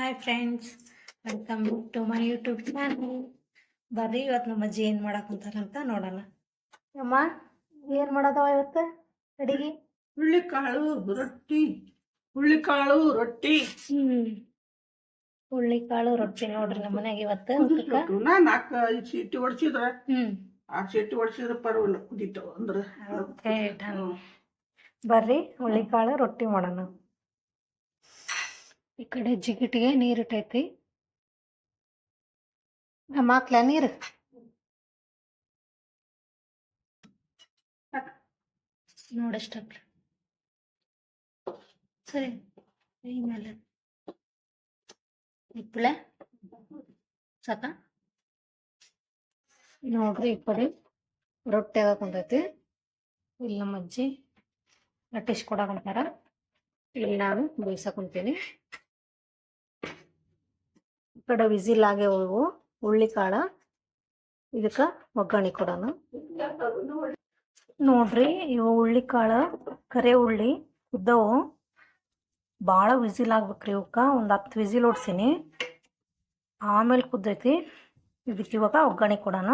Hi friends, welcome to my YouTube channel. ಬರ್ರಿ ಇವತ್ತು ನಮ್ಮ ಅಜ್ಜಿ ಏನು ಮಾಡಕ್ಕಂತಾರಂತ ನೋಡೋಣ. ಅಮ್ಮ ಏನು ಮಾಡೋದವ ಇವತ್ತು ಅಡಿಗೆ? ಹುಳ್ಳಿಕಾಳು ರೊಟ್ಟಿ. ಹುಳ್ಳಿಕಾಳು ರೊಟ್ಟಿ ಹುಳ್ಳಿಕಾಳು ರೊಟ್ಟಿ ನೋಡ್ರಿ ನಮ್ಮ ಮನೆಗೆ ಇವತ್ತು. ನಾ 4-5 ಸೀಟಿ ಹೊಡ್ಸಿದ್ರೆ ಆ ಸೀಟಿ ಹೊಡ್ಸಿದ್ರೆ ಪರವಾಗಿಲ್ಲ, ಕುದೀತಾವ ಅಂದ್ರೆ. Okay done. ಬರ್ರಿ ಹುಳ್ಳಿಕಾಳು ರೊಟ್ಟಿ ಮಾಡೋಣ. ಈ ಕಡೆ ಜಿಗಿಟಿಗೆ ನೀರು ಇಟ್ಟೈತಿ. ನಮ್ಮ ಹಾಕ್ಲ ನೀರು ನೋಡಷ್ಟಕ್ಕೆ ಸರಿ. ಮೇಲೆ ಇಪ್ಪಳೆ ಸಾಕ ನೋಡ್ರಿ. ಈ ಕಡೆ ರೊಟ್ಟಿ ಆಗಕೊಂಡೈತಿ. ಇಲ್ಲಿ ನಮ್ಮ ಅಜ್ಜಿ ಲಟ್ಟಿಸ್ಕೊಡಕಂತಾರ, ಇಲ್ಲಿ ನಾನು ಬೇಯಿಸಕೊಂತೀನಿ. ಈ ಕಡೆ ವಿಸಿಲ್ ಆಗೇ ಹೋಗು ಹುಳ್ಳಿಕಾಳ. ಇದಕ್ಕೆ ಒಗ್ಗರಣೆ ಕೊಡೋಣ. ನೋಡ್ರಿ, ಇವು ಹುಳ್ಳಿಕಾಳು ಕರೆ ಉಳ್ಳಿ ಉದ್ದವು ಭಾಳ ವಿಸಿಲ್ ಆಗ್ಬೇಕ್ರಿ. ಇವಕ್ಕೆ ಒಂದು 10 ವಿಸಿಲ್ ಓಡಿಸೀನಿ, ಆಮೇಲೆ ಕುದ್ದೈತಿ. ಇದಕ್ಕೆ ಇವಾಗ ಒಗ್ಗರಣೆ ಕೊಡೋಣ.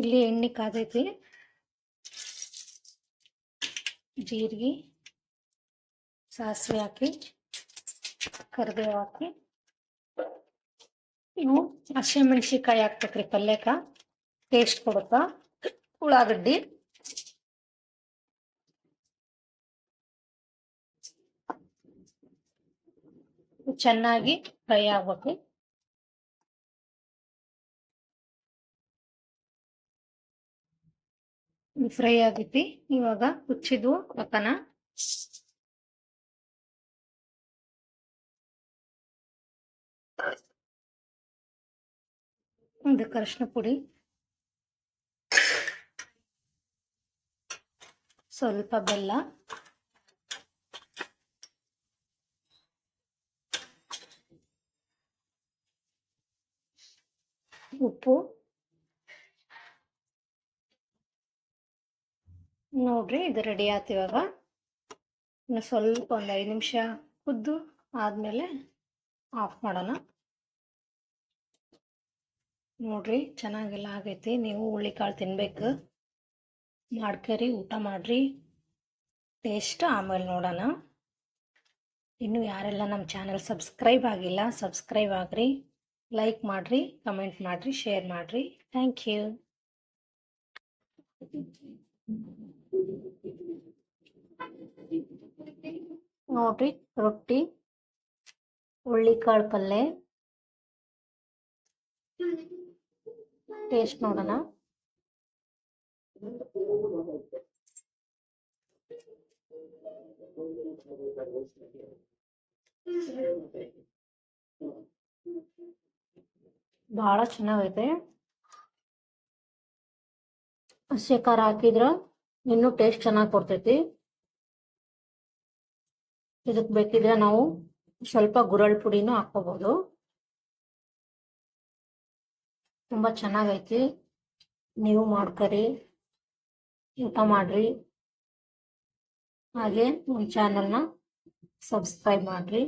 ಇಲ್ಲಿ ಎಣ್ಣೆ ಕಾದೈತಿ. ಜೀರಿಗೆ, ಸಾಸಿವೆ ಹಾಕಿ, ಕರಿಬೇವು ಹಾಕಿ, ಇವು ಹಸಿಮೆಣ್ಸಿಕಾಯಿ ಹಾಕ್ಬೇಕ್ರಿ ಪಲ್ಯಕ್ಕೆ, ಟೇಸ್ಟ್ ಕೊಡುತ್ತಾ. ಉಳ್ಳಾಗಡ್ಡಿ, ಚೆನ್ನಾಗಿ ಫ್ರೈ ಆಗ್ಬೇಕು. ಫ್ರೈ ಆಗೈತಿ. ಇವಾಗ ಕುಚ್ಚಿದ್ವು ಪಕ್ಕನ ಇದಕ್ಕೆ ಅರಿಶಿನ ಪುಡಿ, ಸ್ವಲ್ಪ ಬೆಲ್ಲ, ಉಪ್ಪು. ನೋಡ್ರಿ, ಇದು ರೆಡಿ ಆಯ್ತು. ಇವಾಗ ಇನ್ನು ಸ್ವಲ್ಪ ಒಂದು 5 ನಿಮಿಷ ಕುದ್ದು ಆದಮೇಲೆ ಆಫ್ ಮಾಡೋಣ. ನೋಡ್ರಿ, ಚೆನ್ನಾಗೆಲ್ಲ ಆಗೈತಿ. ನೀವು ಹುಳ್ಳಿಕಾಳು ತಿನ್ಬೇಕು, ಮಾಡ್ಕರಿ, ಊಟ ಮಾಡ್ರಿ. ಟೇಸ್ಟ್ ಆಮೇಲೆ ನೋಡೋಣ. ಇನ್ನು ಯಾರೆಲ್ಲ ನಮ್ಮ ಚಾನಲ್ ಸಬ್ಸ್ಕ್ರೈಬ್ ಆಗಿಲ್ಲ, ಸಬ್ಸ್ಕ್ರೈಬ್ ಆಗ್ರಿ, ಲೈಕ್ ಮಾಡಿರಿ, ಕಮೆಂಟ್ ಮಾಡಿರಿ, ಶೇರ್ ಮಾಡಿರಿ. Thank you. ನೋಡ್ರಿ, ರೊಟ್ಟಿ, ಹುಳ್ಳಿಕಾಳು ಪಲ್ಯ, ಟೇಸ್ಟ್ ನೋಡೋಣ. ಭಾಳ ಚೆನ್ನಾಗೈತೆ. ಹಸಿ ಖಾರ ಹಾಕಿದ್ರ ಇನ್ನೂ ಟೇಸ್ಟ್ ಚೆನ್ನಾಗಿ ಕೊಡ್ತೈತಿ. ಇದಕ್ಕೆ ಬೇಕಿದ್ರೆ ನಾವು ಸ್ವಲ್ಪ ಗುರಳ್ ಪುಡಿನೂ ಹಾಕೋಬಹುದು. ತುಂಬಾ ಚೆನ್ನಾಗೈತಿ. ನೀವು ಮಾಡ್ಕರಿ, ಊಟ ಮಾಡ್ರಿ, ಹಾಗೆ ನಮ್ಮ ಚಾನಲ್ನ ಸಬ್ಸ್ಕ್ರೈಬ್ ಮಾಡ್ರಿ.